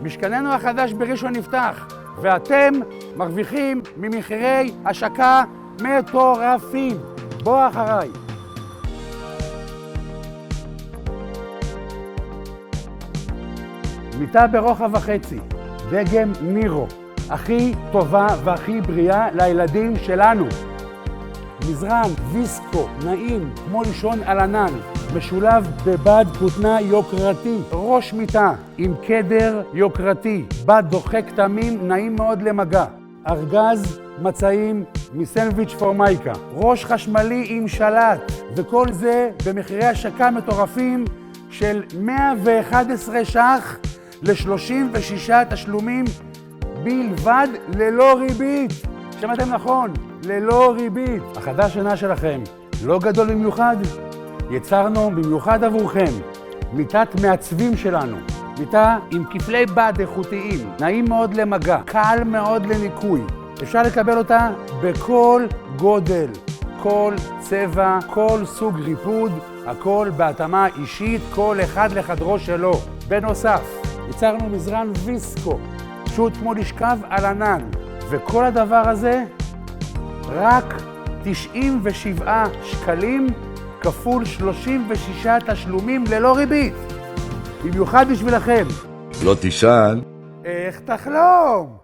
משכננו החדש בראשון נפתח, ואתם מרוויחים ממחירי השקה מטורפים. בוא אחריי. מיטה ברוחב וחצי, דגם נירו, הכי טובה והכי בריאה לילדים שלנו. מזרן ויסקו, נעים, כמו לישון על ענן, משולב בבד כותנה יוקרתי, ראש מיטה עם קדר יוקרתי, בד דוחק תמים, נעים מאוד למגע, ארגז מצעים מסנדוויץ' פורמייקה, ראש חשמלי עם שלט, וכל זה במחירי השקה מטורפים של 111 ש"ח ל-36 תשלומים בלבד ללא ריבית. שמעתם נכון? ללא ריבית. החדש שנה שלכם לא גדול במיוחד? יצרנו במיוחד עבורכם מיטת מעצבים שלנו. מיטה עם כפלי בד איכותיים, נעים מאוד למגע, קל מאוד לניקוי. אפשר לקבל אותה בכל גודל, כל צבע, כל סוג ריפוד, הכל בהתאמה אישית, כל אחד לחדרו שלו. בנוסף, יצרנו מזרן ויסקו, פשוט כמו לשכב על ענן, וכל הדבר הזה רק 97 שקלים כפול 36 תשלומים ללא ריבית. במיוחד בשבילכם. לא תשאל. איך תחלום?